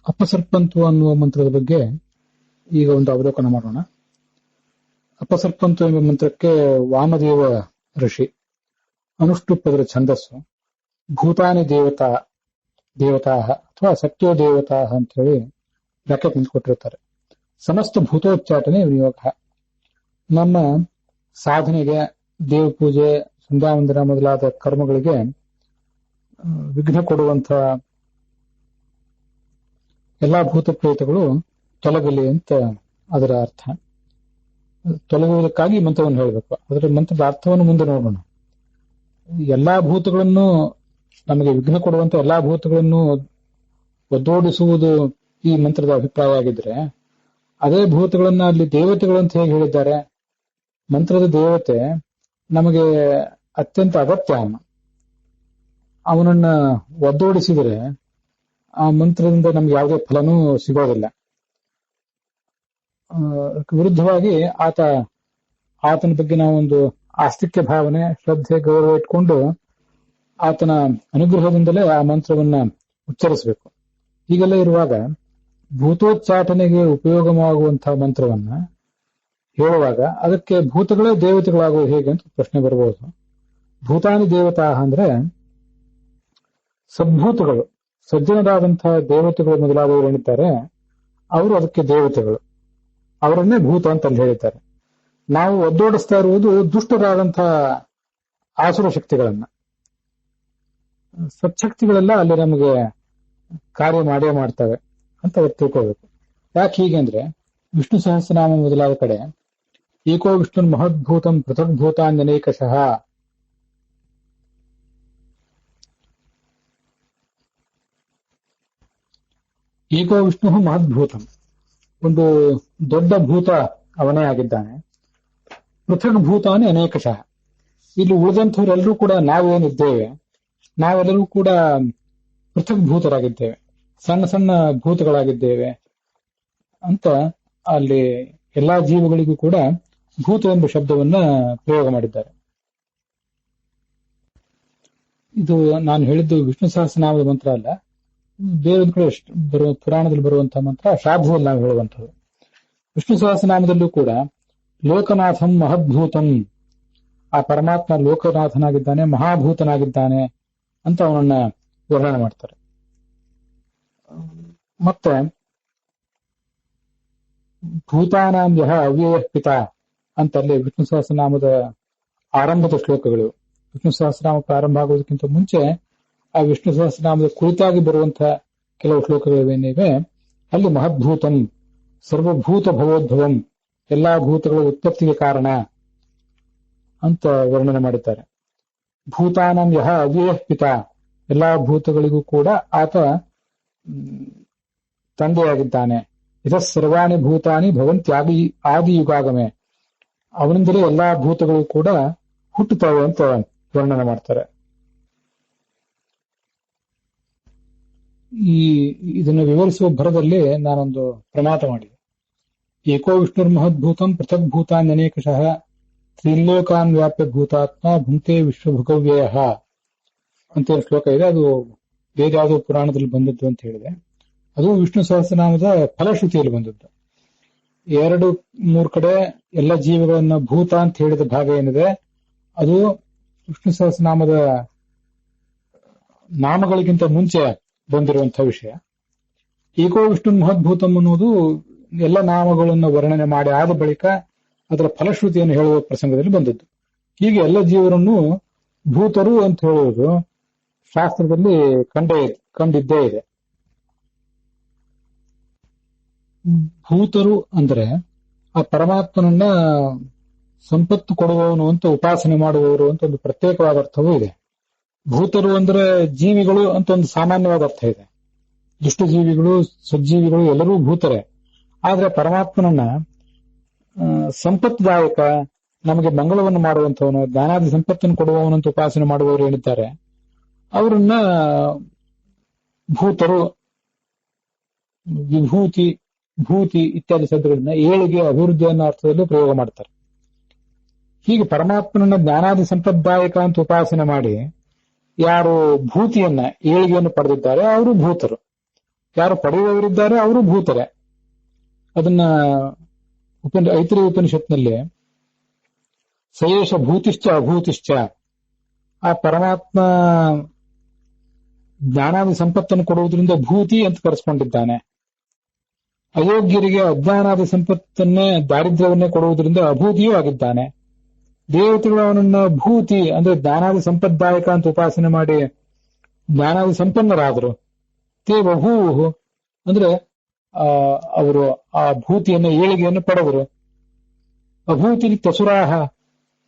ಅಪಸರ್ಪಂತು ಅನ್ನುವ ಮಂತ್ರದ ಬಗ್ಗೆ ಈಗ ಒಂದು ಅವಲೋಕನ ಮಾಡೋಣ. ಅಪಸರ್ಪಂತು ಎಂಬ ಮಂತ್ರಕ್ಕೆ ವಾಮದೇವ ಋಷಿ ಅನುಷ್ಠುಪ್ಪದರ ಛಂದಸ್ಸು ಭೂತಾನಿ ದೇವತಾ ಅಥವಾ ಸತ್ಯೋ ದೇವತಾ ಅಂತ ಹೇಳಿ ಬ್ರಾಕೆಟ್ ನಿಂತ್ಕೊಟ್ಟಿರ್ತಾರೆ. ಸಮಸ್ತ ಭೂತೋಚ್ಚಾಟನೆ ವಿನಿಯೋಗ. ನಮ್ಮ ಸಾಧನೆಗೆ, ದೇವ ಪೂಜೆ, ಸಂಧ್ಯಾವಂದನ ಮೊದಲಾದ ಕರ್ಮಗಳಿಗೆ ವಿಘ್ನ ಕೊಡುವಂತ ಎಲ್ಲಾ ಭೂತ ಪ್ರೇತಗಳು ತೊಲಗಲಿ ಅಂತ ಅದರ ಅರ್ಥ. ತೊಲಗುವುದಕ್ಕಾಗಿ ಮಂತ್ರವನ್ನು ಹೇಳಬೇಕು. ಅದರ ಮಂತ್ರದ ಅರ್ಥವನ್ನು ಮುಂದೆ ನೋಡೋಣ. ಎಲ್ಲಾ ಭೂತಗಳನ್ನು, ನಮಗೆ ವಿಘ್ನ ಕೊಡುವಂತ ಎಲ್ಲಾ ಭೂತಗಳನ್ನು ಒದ್ದೋಡಿಸುವುದು ಈ ಮಂತ್ರದ ಅಭಿಪ್ರಾಯ ಆಗಿದ್ರೆ, ಅದೇ ಭೂತಗಳನ್ನ ಅಲ್ಲಿ ದೇವತೆಗಳು ಅಂತ ಹೇಗೆ ಹೇಳಿದ್ದಾರೆ? ಮಂತ್ರದ ದೇವತೆ ನಮಗೆ ಅತ್ಯಂತ ಅಗತ್ಯ. ಅವನನ್ನ ಒದ್ದೋಡಿಸಿದರೆ ಆ ಮಂತ್ರದಿಂದ ನಮ್ಗೆ ಯಾವುದೇ ಫಲನೂ ಸಿಗೋದಿಲ್ಲ. ವಿರುದ್ಧವಾಗಿ ಆತನ ಬಗ್ಗೆ ನಾವೊಂದು ಆಸ್ತಿಕ್ಯ ಭಾವನೆ, ಶ್ರದ್ಧೆ, ಗೌರವ ಇಟ್ಕೊಂಡು ಆತನ ಅನುಗ್ರಹದಿಂದಲೇ ಆ ಮಂತ್ರವನ್ನ ಉಚ್ಚರಿಸಬೇಕು. ಹೀಗೆಲ್ಲ ಇರುವಾಗ ಭೂತೋಚ್ಚಾಟನೆಗೆ ಉಪಯೋಗವಾಗುವಂತಹ ಮಂತ್ರವನ್ನ ಹೇಳುವಾಗ ಅದಕ್ಕೆ ಭೂತಗಳೇ ದೇವತೆಗಳಾಗುವುದು ಹೇಗೆ ಅಂತ ಪ್ರಶ್ನೆ ಬರಬಹುದು. ಭೂತಾನಿ ದೇವತಾ ಅಂದ್ರೆ ಸದ್ಭೂತಗಳು, ಸಜ್ಜನರಾದಂತಹ ದೇವತೆಗಳು ಮೊದಲಾದವರು ಏನಿದ್ದಾರೆ ಅವರು ಅದಕ್ಕೆ ದೇವತೆಗಳು, ಅವರನ್ನೇ ಭೂತ ಅಂತ ಅಲ್ಲಿ ಹೇಳಿದ್ದಾರೆ. ನಾವು ಒದ್ದೋಡಿಸ್ತಾ ಇರುವುದು ದುಷ್ಟರಾದಂತಹ ಆಸುರ ಶಕ್ತಿಗಳನ್ನ. ಸತ್ಶಕ್ತಿಗಳೆಲ್ಲ ಅಲ್ಲಿ ನಮಗೆ ಕಾರ್ಯ ಮಾಡೇ ಮಾಡ್ತವೆ ಅಂತ ಅವ್ರು ತಿಳ್ಕೋಬೇಕು. ಯಾಕೆ ಹೀಗೆ ಅಂದ್ರೆ, ವಿಷ್ಣು ಸಹಸ್ರನಾಮ ಮೊದಲಾದ ಕಡೆ ಏಕೋ ವಿಷ್ಣು ಮಹದ್ಭೂತಂ ಪೃಥಗ್ಭೂತಾನ್ಯನೇಕಶಃ, ಏಕೋ ವಿಷ್ಣು ಮಹದ್ಭೂತಂ, ಒಂದು ದೊಡ್ಡ ಭೂತ ಅವನೇ ಆಗಿದ್ದಾನೆ. ಪೃಥಗ್ ಭೂತಾನಿ ಅನೇಕಶಃ, ಇಲ್ಲಿ ಉಳಿದಂಥವರೆಲ್ಲರೂ ಕೂಡ ನಾವೇನಿದ್ದೇವೆ ನಾವೆಲ್ಲರೂ ಕೂಡ ಪೃಥಗ್ ಭೂತರಾಗಿದ್ದೇವೆ, ಸಣ್ಣ ಸಣ್ಣ ಭೂತಗಳಾಗಿದ್ದೇವೆ ಅಂತ ಅಲ್ಲಿ ಎಲ್ಲಾ ಜೀವಗಳಿಗೂ ಕೂಡ ಭೂತ ಎಂಬ ಶಬ್ದವನ್ನ ಪ್ರಯೋಗ ಮಾಡಿದ್ದಾರೆ. ಇದು ನಾನು ಹೇಳಿದ್ದು ವಿಷ್ಣು ಸಹಸ್ರನಾಮದ ಮಂತ್ರ ಅಲ್ಲ, ಬೇರೆ ಒಂದು ಕಡೆ ಪುರಾಣದಲ್ಲಿ ಬರುವಂತಹ ಮಂತ್ರ, ಶ್ರಾದ್ದದಲ್ಲಿ ನಾವು ಹೇಳುವಂಥದ್ದು. ವಿಷ್ಣು ಸಹಸ್ರನಾಮದಲ್ಲೂ ಕೂಡ ಲೋಕನಾಥಂ ಮಹದ್ಭೂತಂ, ಆ ಪರಮಾತ್ಮ ಲೋಕನಾಥನಾಗಿದ್ದಾನೆ, ಮಹಾಭೂತನಾಗಿದ್ದಾನೆ ಅಂತ ಅವನನ್ನ ವರ್ಣನೆ ಮಾಡ್ತಾರೆ. ಮತ್ತೆ ಭೂತಾನಾಂ ಯಹ ಅವ್ಯಯ ಪಿತ ಅಂತಲ್ಲಿ ವಿಷ್ಣು ಸಹಸ್ರನಾಮದ ಆರಂಭದ ಶ್ಲೋಕಗಳು. ವಿಷ್ಣು ಸಹಸ್ರನಾಮ ಪ್ರಾರಂಭ ಆಗೋದಕ್ಕಿಂತ ಮುಂಚೆ ಆ ವಿಷ್ಣು ಸಹಸ್ರನಾಮದ ಕುರಿತಾಗಿ ಬರುವಂತಹ ಕೆಲವು ಶ್ಲೋಕಗಳಿವೇನಿವೆ, ಅಲ್ಲಿ ಮಹದ್ಭೂತಂ ಸರ್ವಭೂತ ಭವೋದ್ಭವಂ, ಎಲ್ಲಾ ಭೂತಗಳ ಉತ್ಪತ್ತಿಗೆ ಕಾರಣ ಅಂತ ವರ್ಣನೆ ಮಾಡಿದ್ದಾರೆ. ಭೂತಾನಂ ಯಹ ಅವ್ಯಯ ಪಿತ, ಎಲ್ಲಾ ಭೂತಗಳಿಗೂ ಕೂಡ ಆತ ತಂದೆಯಾಗಿದ್ದಾನೆ. ಇದ ಸರ್ವಾಣಿ ಭೂತಾನಿ ಭವಂತ್ಯಾದಿ ಆದಿ ಯುಗಾಗಮೆ, ಅವನಿಂದಲೇ ಎಲ್ಲಾ ಭೂತಗಳು ಕೂಡ ಹುಟ್ಟುತ್ತವೆ ಅಂತ ವರ್ಣನೆ ಮಾಡ್ತಾರೆ. ಇದನ್ನು ವಿವರಿಸುವ ಭರದಲ್ಲಿ ನಾನೊಂದು ಪ್ರಮಾತ ಮಾಡಿದೆ. ಏಕೋ ವಿಷ್ಣುರ್ ಮಹದ್ಭೂತಂ ಪೃಥಗ್ ಭೂತಾನ್ಯನೇಕಶಃ ತ್ರಿಲೋಕಾನ್ ವ್ಯಾಪ್ಯ ಭೂತಾತ್ಮ ಭುಂಕ್ತೆ ವಿಶ್ವಭುಗವ್ಯಯ ಅಂತ ಶ್ಲೋಕ ಇದೆ. ಅದು ಬೇರೆ ಯಾವುದೋ ಪುರಾಣದಲ್ಲಿ ಬಂದದ್ದು ಅಂತ ಹೇಳಿದೆ. ಅದು ವಿಷ್ಣು ಸಹಸ್ರನಾಮದ ಫಲಶ್ರುತಿಯಲ್ಲಿ ಬಂದದ್ದು. 2-3 ಕಡೆ ಎಲ್ಲ ಜೀವಗಳನ್ನ ಭೂತ ಅಂತ ಹೇಳಿದ ಭಾಗ ಏನಿದೆ ಅದು ವಿಷ್ಣು ಸಹಸ್ರನಾಮದ ನಾಮಗಳಿಗಿಂತ ಮುಂಚೆ ಬಂದಿರುವಂತಹ ವಿಷಯ. ಏಕೋ ವಿಷ್ಣು ಮಹದ್ಭೂತಂ ಅನ್ನುವುದು ಎಲ್ಲ ನಾಮಗಳನ್ನು ವರ್ಣನೆ ಮಾಡಿ ಆದ ಬಳಿಕ ಅದರ ಫಲಶ್ರುತಿಯನ್ನು ಹೇಳುವ ಪ್ರಸಂಗದಲ್ಲಿ ಬಂದದ್ದು. ಹೀಗೆ ಎಲ್ಲ ಜೀವರನ್ನು ಭೂತರು ಅಂತ ಹೇಳುವುದು ಶಾಸ್ತ್ರದಲ್ಲಿ ಕಂಡಿದ್ದೇ ಇದೆ. ಭೂತರು ಅಂದ್ರೆ ಆ ಪರಮಾತ್ಮನನ್ನ ಸಂಪತ್ತು ಕೊಡುವವನು ಅಂತ ಉಪಾಸನೆ ಮಾಡುವವರು ಅಂತ ಒಂದು ಪ್ರತ್ಯೇಕವಾದ ಅರ್ಥವೂ ಇದೆ. ಭೂತರು ಅಂದ್ರೆ ಜೀವಿಗಳು ಅಂತ ಒಂದು ಸಾಮಾನ್ಯವಾದ ಅರ್ಥ ಇದೆ. ದುಷ್ಟ ಜೀವಿಗಳು, ಸಜ್ಜೀವಿಗಳು ಎಲ್ಲರೂ ಭೂತರೇ. ಆದ್ರೆ ಪರಮಾತ್ಮನನ್ನ ಸಂಪತ್ದಾಯಕ, ನಮಗೆ ಮಂಗಳವನ್ನು ಮಾಡುವಂತವನು, ಜ್ಞಾನಾದಿ ಸಂಪತ್ತನ್ನು ಕೊಡುವವನಂತ ಉಪಾಸನೆ ಮಾಡುವವರು ಏನಿದ್ದಾರೆ ಅವರನ್ನ ಭೂತರು, ವಿಭೂತಿ, ಭೂತಿ ಇತ್ಯಾದಿ ಶಬ್ದಗಳನ್ನ ಏಳಿಗೆ, ಅಭಿವೃದ್ಧಿ ಅನ್ನೋ ಅರ್ಥದಲ್ಲೂ ಪ್ರಯೋಗ ಮಾಡ್ತಾರೆ. ಹೀಗೆ ಪರಮಾತ್ಮನನ್ನ ಜ್ಞಾನಾದಿ ಸಂಪದ್ದಾಯಕ ಅಂತ ಉಪಾಸನೆ ಮಾಡಿ ಯಾರು ಭೂತಿಯನ್ನ, ಏಳಿಗೆಯನ್ನು ಪಡೆದಿದ್ದಾರೆ ಅವರು ಭೂತರು. ಯಾರು ಪಡೆಯುವವರಿದ್ದಾರೆ ಅವರು ಭೂತರೆ. ಅದನ್ನ ಐತರೇಯ ಉಪನಿಷತ್ನಲ್ಲಿ ಸಯೇಷ ಭೂತಿಶ್ಚ ಅಭೂತಿಶ್ಚ, ಆ ಪರಮಾತ್ಮ ಜ್ಞಾನಾದಿ ಸಂಪತ್ತನ್ನು ಕೊಡುವುದರಿಂದ ಭೂತಿ ಅಂತ ಕರೆಸ್ಕೊಂಡಿದ್ದಾನೆ. ಅಯೋಗ್ಯರಿಗೆ ಅಜ್ಞಾನಾದಿ ಸಂಪತ್ತನ್ನೇ ದಾರಿದ್ರ್ಯವನ್ನೇ ಕೊಡುವುದರಿಂದ ಅಭೂತಿಯೂ ಆಗಿದ್ದಾನೆ. ದೇವತೆಗಳು ಅವನನ್ನ ಭೂತಿ ಅಂದ್ರೆ ಜ್ಞಾನಾದಿ ಸಂಪದ್ದಾಯಕ ಅಂತ ಉಪಾಸನೆ ಮಾಡಿ ಜ್ಞಾನಾದಿ ಸಂಪನ್ನರಾದರು. ತೇ ಬಭೂವು ಅಂದ್ರೆ ಅವರು ಆ ಭೂತಿಯನ್ನು ಏಳಿಗೆಯನ್ನು ಪಡೆದರು. ಅಭೂತಿ ತ್ಯಸುರಾಹ,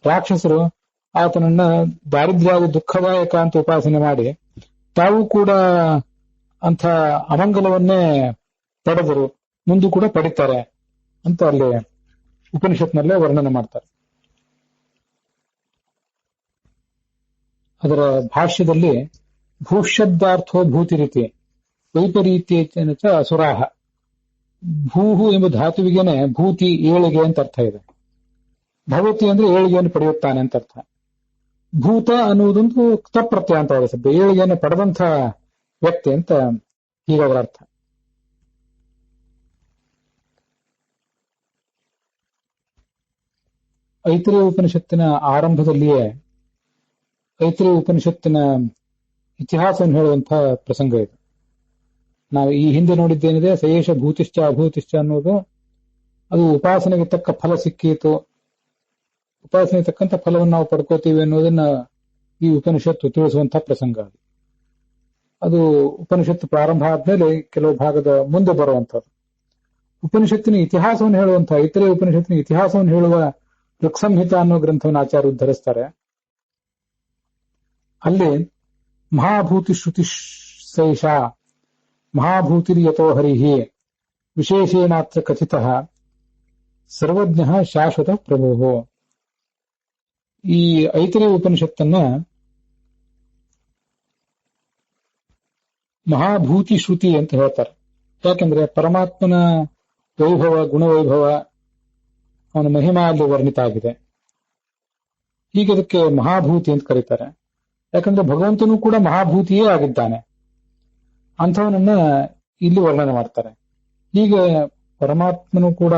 ರಾಕ್ಷಸರು ಆತನನ್ನ ದಾರಿದ್ರ್ಯಾದಿ ದುಃಖದಾಯಕ ಅಂತ ಉಪಾಸನೆ ಮಾಡಿ ತಾವು ಕೂಡ ಅಂಥ ಅಮಂಗಲವನ್ನೇ ಪಡೆದರು, ಮುಂದೂ ಕೂಡ ಪಡಿತಾರೆ ಅಂತ ಅಲ್ಲಿ ಉಪನಿಷತ್ನಲ್ಲೇ ವರ್ಣನೆ ಮಾಡ್ತಾರೆ. ಅದರ ಭಾಷ್ಯದಲ್ಲಿ ಭೂಶಬ್ದಾರ್ಥೋ ಭೂತಿ ರೀತಿ ವೈಪರೀತ್ಯೇನ ಚ ಅಸುರಾಹ, ಭೂಹು ಎಂಬ ಧಾತುವಿಗೆನೆ ಭೂತಿ ಏಳಿಗೆ ಅಂತ ಅರ್ಥ ಇದೆ. ಭವತಿ ಅಂದ್ರೆ ಏಳಿಗೆಯನ್ನು ಪಡೆಯುತ್ತಾನೆ ಅಂತ ಅರ್ಥ. ಭೂತ ಅನ್ನುವುದೊಂದು ತಪ್ರತ್ಯಯ ಅಂತ ಶಬ್ದ, ಏಳಿಗೆಯನ್ನು ಪಡೆದಂಥ ವ್ಯಕ್ತಿ ಅಂತ ಹೀಗಾದ್ರ ಅರ್ಥ. ಐತರೇಯ ಉಪನಿಷತ್ತಿನ ಆರಂಭದಲ್ಲಿಯೇ ಐತರೇಯ ಉಪನಿಷತ್ತಿನ ಇತಿಹಾಸವನ್ನು ಹೇಳುವಂತಹ ಪ್ರಸಂಗ ಇದು. ನಾವು ಈ ಹಿಂದೆ ನೋಡಿದ್ದೇನಿದೆ, ಸಯೇಷ ಭೂತಿಶ್ಚ ಅಭೂತಿಶ್ಚ ಅನ್ನೋದು ಅದು ಉಪಾಸನೆಗೆ ತಕ್ಕ ಫಲ ಸಿಕ್ಕೀತು, ಉಪಾಸನೆಗೆ ತಕ್ಕಂಥ ಫಲವನ್ನು ನಾವು ಪಡ್ಕೋತೀವಿ ಅನ್ನೋದನ್ನ ಈ ಉಪನಿಷತ್ತು ತಿಳಿಸುವಂತಹ ಪ್ರಸಂಗ. ಅದು ಉಪನಿಷತ್ತು ಪ್ರಾರಂಭ ಆದ್ಮೇಲೆ ಕೆಲವು ಭಾಗದ ಮುಂದೆ ಬರುವಂತಹದ್ದು. ಉಪನಿಷತ್ತಿನ ಇತಿಹಾಸವನ್ನು ಹೇಳುವಂತಹ ಐತರೇಯ ಉಪನಿಷತ್ತಿನ ಇತಿಹಾಸವನ್ನು ಹೇಳುವ ಋಕ್ಸಂಹಿತ ಅನ್ನೋ ಗ್ರಂಥವನ್ನು ಆಚಾರ್ಯರು ಧರಿಸ್ತಾರೆ. ಅಲ್ಲಿ ಮಹಾಭೂತಿ ಶ್ರುತಿ ಸೈಷ ಮಹಾಭೂತಿರ್ ಯತೋ ಹರಿಹಿ ವಿಶೇಷೇನಾತ್ರ ಕಥಿತಃ ಸರ್ವಜ್ಞ ಶಾಶ್ವತ ಪ್ರಭೋ. ಈ ಐತರೇಯ ಉಪನಿಷತ್ತನ್ನ ಮಹಾಭೂತಿ ಶ್ರುತಿ ಅಂತ ಹೇಳ್ತಾರೆ. ಯಾಕೆಂದ್ರೆ ಪರಮಾತ್ಮನ ವೈಭವ, ಗುಣವೈಭವ, ಅವನ ಮಹಿಮಾ ಅಲ್ಲಿ ವರ್ಣಿತ ಆಗಿದೆ. ಹೀಗೆ ಅದಕ್ಕೆ ಮಹಾಭೂತಿ ಅಂತ ಕರೀತಾರೆ. ಯಾಕಂದ್ರೆ ಭಗವಂತನೂ ಕೂಡ ಮಹಾಭೂತಿಯೇ ಆಗಿದ್ದಾನೆ. ಅಂಥವನನ್ನ ಇಲ್ಲಿ ವರ್ಣನೆ ಮಾಡ್ತಾರೆ. ಹೀಗೆ ಪರಮಾತ್ಮನು ಕೂಡ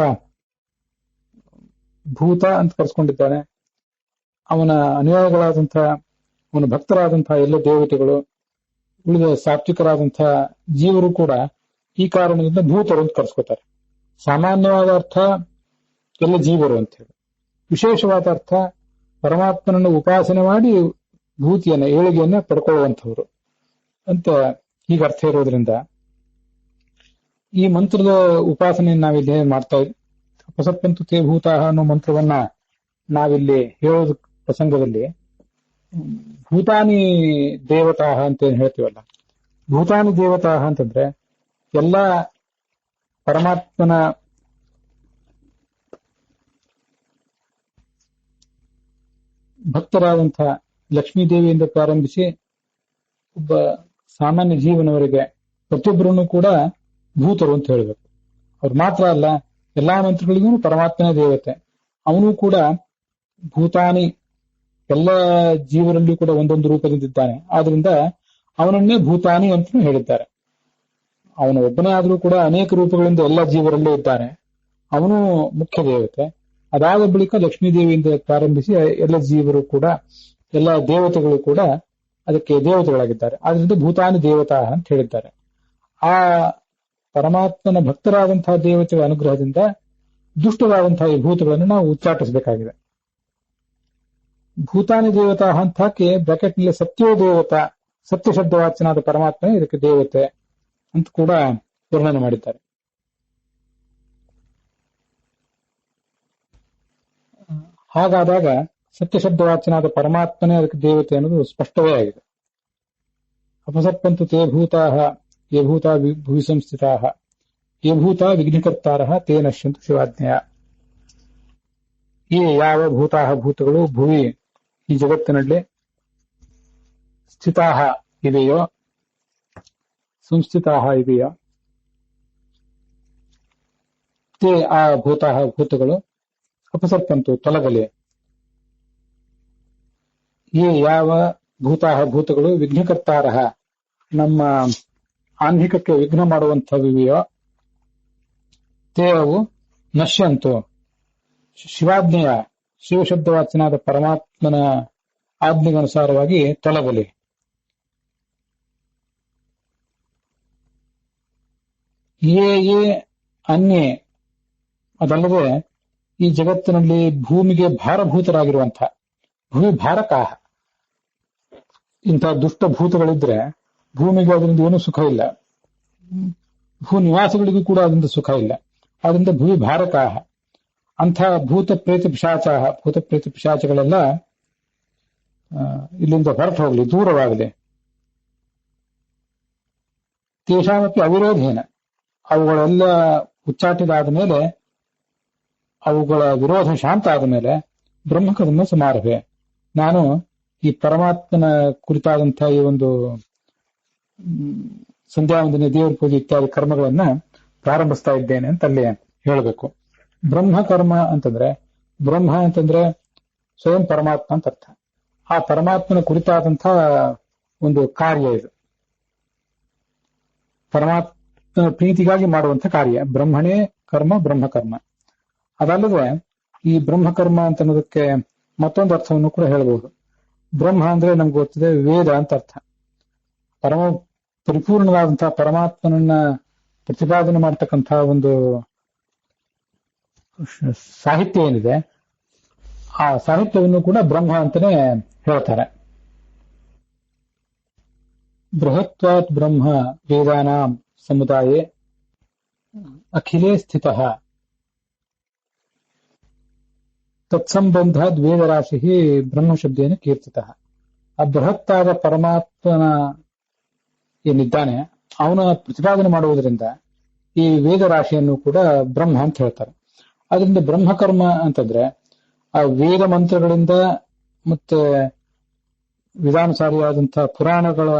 ಭೂತ ಅಂತ ಕರೆಸ್ಕೊಂಡಿದ್ದಾನೆ. ಅವನ ಅನುಯಾಯಿಗಳಾದಂತಹ, ಅವನ ಭಕ್ತರಾದಂತಹ ಎಲ್ಲ ದೇವತೆಗಳು, ಉಳಿದ ಸಾತ್ವಿಕರಾದಂತಹ ಜೀವರು ಕೂಡ ಈ ಕಾರಣದಿಂದ ಭೂತರು ಅಂತ ಕರೆಸ್ಕೊತಾರೆ. ಸಾಮಾನ್ಯವಾದ ಅರ್ಥ ಎಲ್ಲ ಜೀವರು ಅಂತ ಹೇಳಿ, ವಿಶೇಷವಾದ ಅರ್ಥ ಪರಮಾತ್ಮನನ್ನು ಉಪಾಸನೆ ಮಾಡಿ ಭೂತಿಯನ್ನ ಏಳಿಗೆಯನ್ನ ಪಡ್ಕೊಳ್ಳುವಂಥವ್ರು ಅಂತ ಹೀಗೆ ಅರ್ಥ ಇರೋದ್ರಿಂದ ಈ ಮಂತ್ರದ ಉಪಾಸನೆಯನ್ನು ನಾವಿಲ್ಲಿ ಮಾಡ್ತಾ ಇದ್ವಿ. ಅಪಸತ್ಪಂತು ತೇ ಭೂತಾಹ ಅನ್ನೋ ಮಂತ್ರವನ್ನ ನಾವಿಲ್ಲಿ ಹೇಳೋದು ಪ್ರಸಂಗದಲ್ಲಿ ಭೂತಾನಿ ದೇವತಾಹ ಅಂತ ಏನ್ ಹೇಳ್ತೀವಲ್ಲ, ಭೂತಾನಿ ದೇವತಾಹ ಅಂತಂದ್ರೆ ಎಲ್ಲ ಪರಮಾತ್ಮನ ಭಕ್ತರಾದಂತಹ ಲಕ್ಷ್ಮೀದೇವಿಯಿಂದ ಪ್ರಾರಂಭಿಸಿ ಒಬ್ಬ ಸಾಮಾನ್ಯ ಜೀವನವರೆಗೆ ಪ್ರತಿಯೊಬ್ಬರನ್ನು ಕೂಡ ಭೂತರು ಅಂತ ಹೇಳಬೇಕು. ಅವ್ರು ಮಾತ್ರ ಅಲ್ಲ, ಎಲ್ಲಾ ಮಂತ್ರಗಳಿಗೂ ಪರಮಾತ್ಮನೇ ದೇವತೆ. ಅವನು ಕೂಡ ಭೂತಾನಿ, ಎಲ್ಲ ಜೀವರಲ್ಲೂ ಕೂಡ ಒಂದೊಂದು ರೂಪದಿಂದಿದ್ದಾನೆ. ಆದ್ರಿಂದ ಅವನನ್ನೇ ಭೂತಾನಿ ಅಂತ ಹೇಳಿದ್ದಾರೆ. ಅವನು ಒಬ್ಬನೇ ಆದ್ರೂ ಕೂಡ ಅನೇಕ ರೂಪಗಳಿಂದ ಎಲ್ಲ ಜೀವರಲ್ಲೂ ಇದ್ದಾನೆ. ಅವನು ಮುಖ್ಯ ದೇವತೆ. ಅದಾದ ಬಳಿಕ ಲಕ್ಷ್ಮೀದೇವಿಯಿಂದ ಪ್ರಾರಂಭಿಸಿ ಎಲ್ಲ ಜೀವರು ಕೂಡ, ಎಲ್ಲ ದೇವತೆಗಳು ಕೂಡ ಅದಕ್ಕೆ ದೇವತೆಗಳಾಗಿದ್ದಾರೆ. ಆದ್ರಿಂದ ಭೂತಾನಿ ದೇವತಾ ಅಂತ ಹೇಳಿದ್ದಾರೆ. ಆ ಪರಮಾತ್ಮನ ಭಕ್ತರಾದಂತಹ ದೇವತೆಗಳ ಅನುಗ್ರಹದಿಂದ ದುಷ್ಟರಾದಂತಹ ಈ ಭೂತಗಳನ್ನು ನಾವು ಉಚ್ಚಾಟಿಸಬೇಕಾಗಿದೆ. ಭೂತಾನಿ ದೇವತಾ ಅಂತ ಹಾಕಿ ಬ್ರಾಕೆಟ್ನಲ್ಲಿ ಸತ್ಯೋ ದೇವತಾ, ಸತ್ಯ ಶಬ್ದವಾಚನಾದ ಪರಮಾತ್ಮನೇ ಇದಕ್ಕೆ ದೇವತೆ ಅಂತ ಕೂಡ ವರ್ಣನೆ ಮಾಡಿದ್ದಾರೆ. ಹಾಗಾದಾಗ ಸತ್ಯ ಶಬ್ದವಾಚನಾದ ಪರಮಾತ್ಮನೇ ಅದಕ್ಕೆ ದೇವತೆ ಅನ್ನೋದು ಸ್ಪಷ್ಟವೇ ಆಗಿದೆ. ಅಪಸತ್ಪಂತು ತೇ ಭೂತಾಹ ಯೇ ಭೂತ ಭುವಿ ಸಂಸ್ಥಿತಾಹ ಯೇ ಭೂತ ವಿಘ್ನಕರ್ತಾರಃ ತೇ ನಶ್ಯಂತು ಶಿವಾಜ್ಞೆಯ. ಈ ಯಾವ ಭೂತಾಹ ಭೂತಗಳು ಭುವಿ ಈ ಜಗತ್ತಿನಲ್ಲಿ ಸ್ಥಿತಾಹ ಇದೆಯೋ, ಸಂಸ್ಥಿತಾಹ ಇದೆಯೋ, ತೇ ಆ ಭೂತಾಹ ಭೂತಗಳು ಅಪಸರ್ಪಂತು ತೊಲಗಲಿ. ಈ ಯಾವ ಭೂತಾಹ ಭೂತಗಳು ವಿಘ್ನಕರ್ತಾರಃ ನಮ್ಮ ಆನ್ಹಿಕಕ್ಕೆ ವಿಘ್ನ ಮಾಡುವಂಥವಿವೆಯೋ ತೇ ಅವು ನಶ್ಯಂತು ಶಿವಾಜ್ಞೆಯ ಶಿವಶಬ್ದವಾಚನಾದ ಪರಮಾತ್ಮನ ಆಜ್ಞೆಗನುಸಾರವಾಗಿ ತೊಲಗಲಿ. ಯೇ ಅನ್ಯೇ ಅದಲ್ಲದೆ ಈ ಜಗತ್ತಿನಲ್ಲಿ ಭೂಮಿಗೆ ಭಾರಭೂತರಾಗಿರುವಂತಹ ಭೂಮಿ ಭಾರಕಾಹ ಇಂತಹ ದುಷ್ಟ ಭೂತಗಳಿದ್ರೆ ಭೂಮಿಗೆ ಅದರಿಂದ ಏನೂ ಸುಖ ಇಲ್ಲ, ಭೂ ನಿವಾಸಿಗಳಿಗೂ ಕೂಡ ಅದರಿಂದ ಸುಖ ಇಲ್ಲ. ಅದರಿಂದ ಭೂಮಿ ಭಾರಕಾಹ ಅಂಥ ಭೂತ ಪ್ರೇತ ಪಿಶಾಚಗಳೆಲ್ಲ ಇಲ್ಲಿಂದ ಹೊರಟು ಹೋಗಲಿ, ದೂರವಾಗಲಿ. ತೇಷಾಮಪಿ ಅವಿರೋಧೇನ ಅವುಗಳೆಲ್ಲ ಉಚ್ಚಾಟಿದಾದ ಮೇಲೆ, ಅವುಗಳ ವಿರೋಧ ಶಾಂತ ಆದ ಮೇಲೆ ಬ್ರಹ್ಮಕರ್ಮ ಸಮಾರಭೆ ನಾನು ಈ ಪರಮಾತ್ಮನ ಕುರಿತಾದಂತಹ ಈ ಒಂದು ಸಂಧ್ಯಾವಂದನೆ, ದೇವರ ಪೂಜೆ ಇತ್ಯಾದಿ ಕರ್ಮಗಳನ್ನ ಪ್ರಾರಂಭಿಸ್ತಾ ಇದ್ದೇನೆ ಅಂತ ಅಲ್ಲಿ ಹೇಳಬೇಕು. ಬ್ರಹ್ಮಕರ್ಮ ಅಂತಂದ್ರೆ, ಬ್ರಹ್ಮ ಅಂತಂದ್ರೆ ಸ್ವಯಂ ಪರಮಾತ್ಮ ಅಂತ ಅರ್ಥ. ಆ ಪರಮಾತ್ಮನ ಕುರಿತಾದಂತಹ ಒಂದು ಕಾರ್ಯ ಇದು, ಪರಮಾತ್ಮನ ಪ್ರೀತಿಗಾಗಿ ಮಾಡುವಂಥ ಕಾರ್ಯ ಬ್ರಹ್ಮಣೇ ಕರ್ಮ ಬ್ರಹ್ಮಕರ್ಮ. ಅದಲ್ಲದೆ ಈ ಬ್ರಹ್ಮಕರ್ಮ ಅಂತ ಅನ್ನೋದಕ್ಕೆ ಮತ್ತೊಂದು ಅರ್ಥವನ್ನು ಕೂಡ ಹೇಳಬಹುದು. ಬ್ರಹ್ಮ ಅಂದ್ರೆ ನಮ್ಗೆ ಗೊತ್ತಿದೆ ವೇದ ಅಂತ ಅರ್ಥ. ಪರಿಪೂರ್ಣವಾದಂತಹ ಪರಮಾತ್ಮನನ್ನ ಪ್ರತಿಪಾದನೆ ಮಾಡತಕ್ಕಂತಹ ಒಂದು ಸಾಹಿತ್ಯ ಏನಿದೆ, ಆ ಸಾಹಿತ್ಯವನ್ನು ಕೂಡ ಬ್ರಹ್ಮ ಅಂತಾನೆ ಹೇಳ್ತಾರೆ. ಬೃಹತ್ವಾತ್ ಬ್ರಹ್ಮ ವೇದಾನಾಂ ಸಮುದಾಯೇ ಅಖಿಲೇ ಸ್ಥಿತಃ ತತ್ಸಂಬಂಧಾದ್ ವೇದರಾಶಿ ಬ್ರಹ್ಮಶಬ್ದೇನ ಕೀರ್ತಿತಃ. ಆ ಬೃಹತ್ತಾದ ಪರಮಾತ್ಮನ ಏನಿದ್ದಾನೆ ಅವನ ಪ್ರತಿಪಾದನೆ ಮಾಡುವುದರಿಂದ ಈ ವೇದರಾಶಿಯನ್ನು ಕೂಡ ಬ್ರಹ್ಮ ಅಂತ ಹೇಳ್ತಾರೆ. ಅದರಿಂದ ಬ್ರಹ್ಮಕರ್ಮ ಅಂತಂದ್ರೆ ಆ ವೇದ ಮಂತ್ರಗಳಿಂದ ಮತ್ತೆ ವಿಧಾನುಸಾರಿಯಾದಂತಹ ಪುರಾಣಗಳ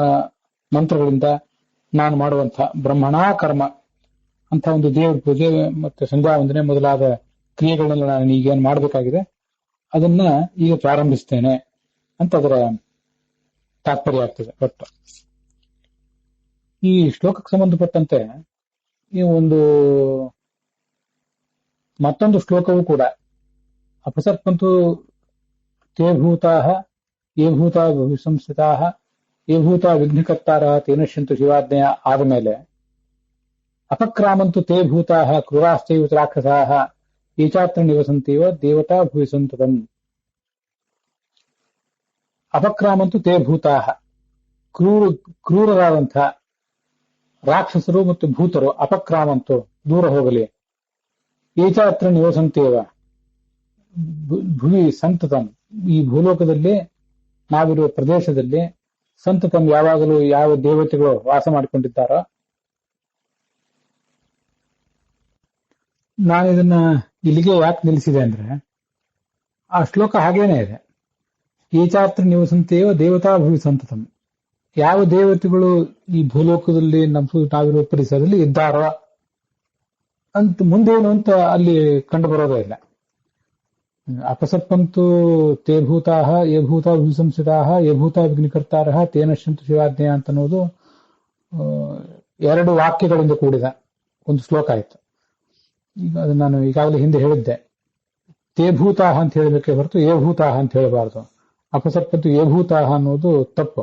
ಮಂತ್ರಗಳಿಂದ ನಾನು ಮಾಡುವಂತಹ ಬ್ರಹ್ಮಣಾ ಕರ್ಮ ಅಂತ ಒಂದು ದೇವರ ಪೂಜೆ ಮತ್ತೆ ಸಂಧ್ಯಾವಂದನೆ ಮೊದಲಾದ ಕ್ರಿಯೆಗಳನ್ನ ನಾನು ಈಗೇನು ಮಾಡಬೇಕಾಗಿದೆ ಅದನ್ನ ಈಗ ಪ್ರಾರಂಭಿಸ್ತೇನೆ ಅಂತ ಅದರ ತಾತ್ಪರ್ಯ ಆಗ್ತದೆ. ಒಟ್ಟು ಈ ಶ್ಲೋಕಕ್ಕೆ ಸಂಬಂಧಪಟ್ಟಂತೆ ಈ ಒಂದು ಮತ್ತೊಂದು ಶ್ಲೋಕವೂ ಕೂಡ ಅಪಸರ್ಪಂತು ತೇ ಭೂತಾಃ ಯೇ ಭೂತಾ ಸಂಸ್ಥಿತಾಃ ಯೇ ಭೂತಾ ವಿಘ್ನಕರ್ತಾರಃ ತೇನಶ್ಯಂತು ಶಿವಾಜ್ಞೆಯ ಆದಮೇಲೆ ಅಪಕ್ರಾಮಂತು ತೇ ಭೂತಾಃ ಕ್ರೂರಾಶ್ಚೈವ ರಾಕ್ಷಸಾಃ ಏಚಾತ್ರ ನಿವಸಂತೀವ ದೇವತಾ ಭುವಿ ಸಂತತಂ. ಅಪಕ್ರಾಮಂತು ತೇ ಭೂತಾಃ ಕ್ರೂರರಾದಂತಹ ರಾಕ್ಷಸರು ಮತ್ತು ಭೂತರು ಅಪಕ್ರಾಮಂತು ದೂರ ಹೋಗಲಿ. ಏಚಾತ್ರ ನಿವಸಂತೇವ ಭುವಿ ಸಂತತಂ ಈ ಭೂಲೋಕದಲ್ಲಿ ನಾವಿರುವ ಪ್ರದೇಶದಲ್ಲಿ ಸಂತತಂ ಯಾವಾಗಲೂ ಯಾವ ದೇವತೆಗಳು ವಾಸ ಮಾಡಿಕೊಂಡಿದ್ದಾರೋ. ನಾನಿದನ್ನ ಇಲ್ಲಿಗೆ ಯಾಕೆ ನಿಲ್ಲಿಸಿದೆ ಅಂದ್ರೆ ಆ ಶ್ಲೋಕ ಹಾಗೇನೆ ಇದೆ. ಏಚಾತ್ರ ನಿವಸಂತೇವ ದೇವತಾ ಭುವಿ ಸಂತತಂ ಯಾವ ದೇವತೆಗಳು ಈ ಭೂಲೋಕದಲ್ಲಿ ನಾವಿರುವ ಪರಿಸರದಲ್ಲಿ ಇದ್ದಾರೋ ಅಂತ ಮುಂದೇನು ಅಂತ ಅಲ್ಲಿ ಕಂಡು ಬರೋದೇ ಇಲ್ಲ. ಅಪಸರ್ಪಂತು ತೇ ಭೂತಾಃ ಯೇ ಭೂತಾ ಭುವಿ ಸಂಸ್ಥಿತಾಃ ಯೇ ಭೂತಾ ವಿಘ್ನಕರ್ತಾರಃ ತೇನಶ್ಯಂತು ಶಿವಾಜ್ಞೆಯ ಅಂತ ಅನ್ನೋದು ಎರಡು ವಾಕ್ಯಗಳಿಂದ ಕೂಡಿದ ಒಂದು ಶ್ಲೋಕ ಆಯ್ತು. ಈಗ ಅದನ್ನ ನಾನು ಈಗಾಗಲೇ ಹಿಂದೆ ಹೇಳಿದ್ದೆ. ತೇ ಭೂತಾಃ ಅಂತ ಹೇಳಬೇಕೆ ಹೊರತು ಯೇ ಭೂತಾಃ ಅಂತ ಹೇಳಬಾರದು. ಅಪಸರ್ಪಂತು ಯೇ ಭೂತಾಃ ಅನ್ನೋದು ತಪ್ಪು.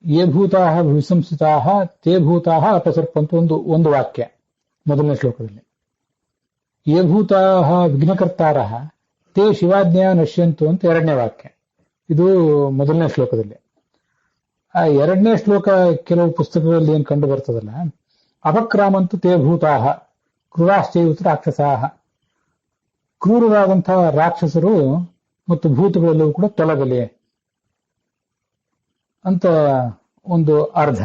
ಯೇ ಭೂತಾಃ ಭುವಿ ಸಂಸ್ಥಿತಾಃ ತೇ ಭೂತಾಃ ಅಪಸರ್ಪಂತು ಒಂದು ವಾಕ್ಯ ಮೊದಲನೇ ಶ್ಲೋಕದಲ್ಲಿ. ಯೇ ಭೂತಾಃ ವಿಘ್ನಕರ್ತಾರಃ ತೇ ಶಿವಾಜ್ಞೆಯ ನಶ್ಯಂತು ಅಂತ ಎರಡನೇ ವಾಕ್ಯ. ಇದು ಮೊದಲನೇ ಶ್ಲೋಕದಲ್ಲಿ. ಆ ಎರಡನೇ ಶ್ಲೋಕ ಕೆಲವು ಪುಸ್ತಕಗಳಲ್ಲಿ ಏನ್ ಕಂಡು ಬರ್ತದಲ್ಲ, ಅಪಕ್ರಾಮಂತು ತೇ ಭೂತಾಃ ಕ್ರೂರಾಶ್ಚೈವ ರಾಕ್ಷಸಾಃ ಕ್ರೂರರಾದಂತಹ ರಾಕ್ಷಸರು ಮತ್ತು ಭೂತಗಳೆಲ್ಲವೂ ಕೂಡ ತೊಲಗಲಿ ಅಂತ ಒಂದು ಅರ್ಧ.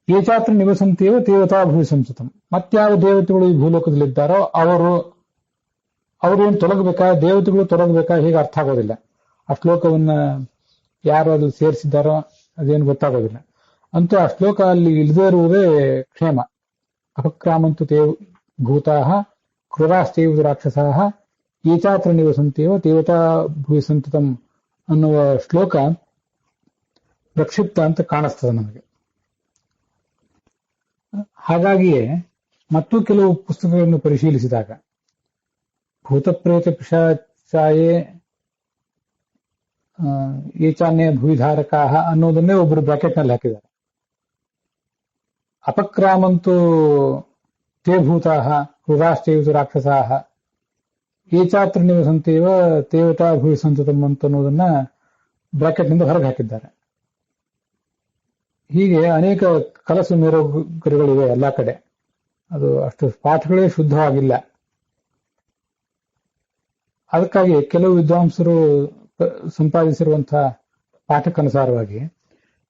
ಏಚಾತ್ರ ನಿವಸಂತೇವ ದೇವತಾ ಭೂವಿ ಸಂಸ್ಥಿತಂ ಮತ್ಯಾವ ದೇವತೆಗಳು ಈ ಭೂಲೋಕದಲ್ಲಿದ್ದಾರೋ ಅವ್ರೇನು ತೊಲಗಬೇಕಾ, ದೇವತೆಗಳು ತೊಲಗಬೇಕಾ ಹೀಗೆ ಅರ್ಥ ಆಗೋದಿಲ್ಲ. ಆ ಶ್ಲೋಕವನ್ನ ಯಾರು ಅದು ಸೇರಿಸಿದ್ದಾರೋ ಅದೇನು ಗೊತ್ತಾಗೋದಿಲ್ಲ. ಅಂತೂ ಆ ಶ್ಲೋಕ ಅಲ್ಲಿ ಇಲ್ಲದೇ ಇರುವುದೇ ಕ್ಷೇಮ. ಅಪಕ್ರಾಮಂತು ತೇ ಭೂತಾಃ ಕ್ರೂರಾಶ್ಚೈವ ರಾಕ್ಷಸಾಃ ಏಚಾತ್ರ ನಿವಸಂತೇವ ದೇವತಾ ಭುವಿ ಸಂತತಂ ಅನ್ನುವ ಶ್ಲೋಕ ಪ್ರಕ್ಷಿಪ್ತ ಅಂತ ಕಾಣಿಸ್ತದೆ ನಮಗೆ. ಹಾಗಾಗಿಯೇ ಮತ್ತು ಕೆಲವು ಪುಸ್ತಕಗಳನ್ನು ಪರಿಶೀಲಿಸಿದಾಗ ಭೂತಪ್ರೇತ ಪಿಶಾಚಾಯೇ ಏಚಾನ್ಯ ಭುವಿಧಾರಕಾಹ ಅನ್ನೋದನ್ನೇ ಒಬ್ಬರು ಬ್ರಾಕೆಟ್ ನಲ್ಲಿ ಹಾಕಿದ್ದಾರೆ. ಅಪಕ್ರಾಮಂತೂ ತೇ ಭೂತಾಹ ಹೃದಾಶ್ಚೈವ ರಾಕ್ಷಸಾಹ ಏಚಾತ್ರ ನಿವಸಂತೇವ ತೇವತಾ ಭುವಿ ಸಂತತಂ ಅಂತ ಅನ್ನೋದನ್ನ ಬ್ರಾಕೆಟ್ ನಿಂದ ಹೊರಗೆ ಹಾಕಿದ್ದಾರೆ. ಹೀಗೆ ಅನೇಕ ಕಲಸು ಮೇರುಗಳಿವೆ ಎಲ್ಲಾ ಕಡೆ. ಅದು ಅಷ್ಟು ಪಾಠಗಳೇ ಶುದ್ಧವಾಗಿಲ್ಲ. ಅದಕ್ಕಾಗಿ ಕೆಲವು ವಿದ್ವಾಂಸರು ಸಂಪಾದಿಸಿರುವಂತಹ ಪಾಠಕ್ಕನುಸಾರವಾಗಿ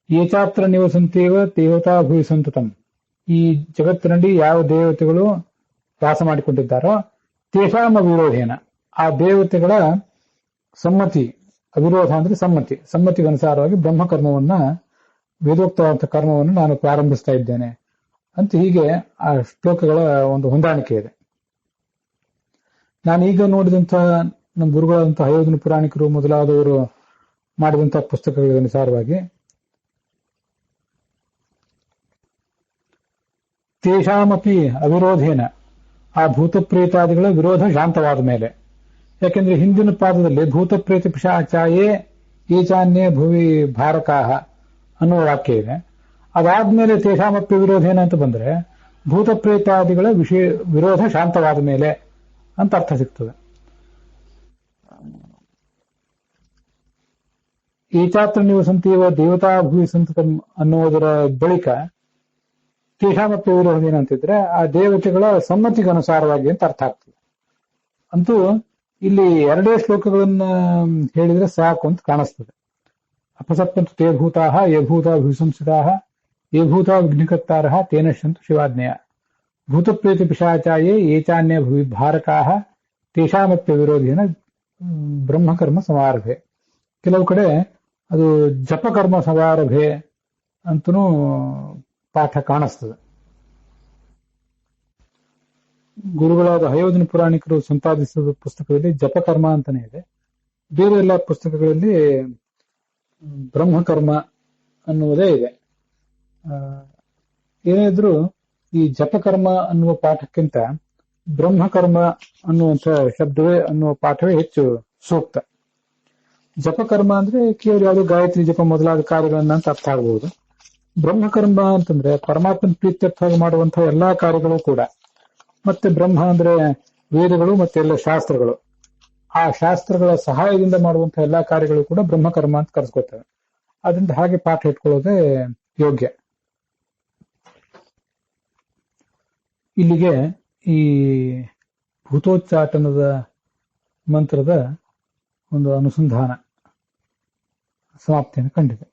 ಏಚಾತ್ರ ನಿವಸಂತೇವ ದೇವತಾ ಭುವಿ ಸಂತತಂ, ಈ ಜಗತ್ತಿನಲ್ಲಿ ಯಾವ ದೇವತೆಗಳು ವಾಸ ಮಾಡಿಕೊಂಡಿದ್ದಾರೋ ತೇಷಾಂ ಅವಿರೋಧೇನ, ಆ ದೇವತೆಗಳ ಸಮ್ಮತಿ, ಅವಿರೋಧ ಅಂದ್ರೆ ಸಮ್ಮತಿಗನುಸಾರವಾಗಿ ಬ್ರಹ್ಮಕರ್ಮವನ್ನ, ವೇದೋಕ್ತವಾದ ಕರ್ಮವನ್ನು ನಾನು ಪ್ರಾರಂಭಿಸ್ತಾ ಇದ್ದೇನೆ ಅಂತ ಹೀಗೆ ಆ ಶ್ಲೋಕಗಳ ಒಂದು ಹೊಂದಾಣಿಕೆ ಇದೆ. ನಾನೀಗ ನೋಡಿದಂತಹ ನಮ್ಮ ಗುರುಗಳಾದಂತಹ ಹಯೋಧನ ಪುರಾಣಿಕರು ಮೊದಲಾದವರು ಮಾಡಿದಂತಹ ಪುಸ್ತಕಗಳ ಅನುಸಾರವಾಗಿ ತೇಷಾಮಪಿ ಅವಿರೋಧೇನ, ಆ ಭೂತಪ್ರೇತಾದಿಗಳ ವಿರೋಧ ಶಾಂತವಾದ ಮೇಲೆ. ಯಾಕೆಂದ್ರೆ ಹಿಂದಿನ ಪಾದದಲ್ಲಿ ಭೂತಪ್ರೇತ ಪಿಶಾಚಾಯೇ ಏಚಾನ್ಯೇ ಭುವಿ ಭಾರಕಾಹ ಅನ್ನೋ ವಾಕ್ಯ ಇದೆ. ಅದಾದ್ಮೇಲೆ ತೇಷಾಮಪ್ಯ ವಿರೋಧೇನ ಅಂತ ಬಂದ್ರೆ ಭೂತಪ್ರೇತಾದಿಗಳ ವಿರೋಧ ಶಾಂತವಾದ ಮೇಲೆ ಅಂತ ಅರ್ಥ ಸಿಗ್ತದೆ. ಏಚಾತ್ರ ನಿವಸಂತೀವ ದೇವತಾ ಭುವಿ ಸಂತತಂ ಅನ್ನುವುದರ ಬಳಿಕ ತೇಷಾಮಪ್ಯ ವಿರೋಧೇನ ಅಂತಿದ್ರೆ ಆ ದೇವತೆಗಳ ಸಮ್ಮತಿಗನುಸಾರವಾಗಿ ಅಂತ ಅರ್ಥ ಆಗ್ತದೆ. ಅಂತೂ ಇಲ್ಲಿ ಎರಡೇ ಶ್ಲೋಕಗಳನ್ನ ಹೇಳಿದ್ರೆ ಸಾಕು ಅಂತ ಕಾಣಿಸ್ತದೆ. ಅಪಸಪ್ಪಂತು ತೇ ಭೂತಾಹ ಯೇ ಭೂತ ಭೂಸಂಸ್ಥಿತಾಹ ಯೇ ಭೂತ ವಿಘ್ನಿಕರ್ತಾರಃ ತೇನ ಶಂತು ಶಿವಾಜ್ಞೆಯ ಭೂತಪ್ರೇತ ಪಿಶಾಚಾಯೇ ಏಚಾನ್ಯ ಭುವಿ ಭಾರಕಾಹ ತೇಷಾಮಪ್ಯ ವಿರೋಧೇನ ಬ್ರಹ್ಮಕರ್ಮ ಸಮಾರಭೆ. ಕೆಲವು ಕಡೆ ಅದು ಜಪಕರ್ಮ ಸಮಾರಭೆ ಅಂತನೂ ಪಾಠ ಕಾಣಿಸ್ತದೆ. ಗುರುಗಳಾದ ಹಯೋಧನ ಪುರಾಣಿಕರು ಸಂಪಾದಿಸಿದ ಪುಸ್ತಕದಲ್ಲಿ ಜಪಕರ್ಮ ಅಂತಾನೆ ಇದೆ. ಬೇರೆ ಎಲ್ಲ ಪುಸ್ತಕಗಳಲ್ಲಿ ಬ್ರಹ್ಮಕರ್ಮ ಅನ್ನುವುದೇ ಇದೆ. ಏನೇ ಇದ್ರೂ ಈ ಜಪಕರ್ಮ ಅನ್ನುವ ಪಾಠಕ್ಕಿಂತ ಬ್ರಹ್ಮಕರ್ಮ ಅನ್ನುವಂಥ ಶಬ್ದವೇ ಅನ್ನುವ ಪಾಠವೇ ಹೆಚ್ಚು ಸೂಕ್ತ. ಜಪಕರ್ಮ ಅಂದ್ರೆ ಕೇವಲ ಯಾವುದು ಗಾಯತ್ರಿ ಜಪ ಮೊದಲಾದ ಕಾರ್ಯಗಳನ್ನ ಅಂತ ಅರ್ಥ ಆಗಬಹುದು. ಬ್ರಹ್ಮಕರ್ಮ ಅಂತಂದ್ರೆ ಪರಮಾತ್ಮನ ಪ್ರೀತ್ಯರ್ಥ ಮಾಡುವಂತಹ ಎಲ್ಲಾ ಕಾರ್ಯಗಳು ಕೂಡ. ಮತ್ತೆ ಬ್ರಹ್ಮ ಅಂದ್ರೆ ವೇದಗಳು ಮತ್ತೆ ಎಲ್ಲ ಶಾಸ್ತ್ರಗಳು. ಆ ಶಾಸ್ತ್ರಗಳ ಸಹಾಯದಿಂದ ಮಾಡುವಂತಹ ಎಲ್ಲಾ ಕಾರ್ಯಗಳು ಕೂಡ ಬ್ರಹ್ಮಕರ್ಮ ಅಂತ ಕರೆಸ್ಕೊತೇವೆ. ಅದರಿಂದ ಹಾಗೆ ಪಾಠ ಇಟ್ಕೊಳ್ಳೋದೇ ಯೋಗ್ಯ. ಇಲ್ಲಿಗೆ ಈ ಭೂತೋಚ್ಚಾಟನದ ಮಂತ್ರದ ಒಂದು ಅನುಸಂಧಾನ ಸಮಾಪ್ತಿಯನ್ನು ಕಂಡಿದೆ.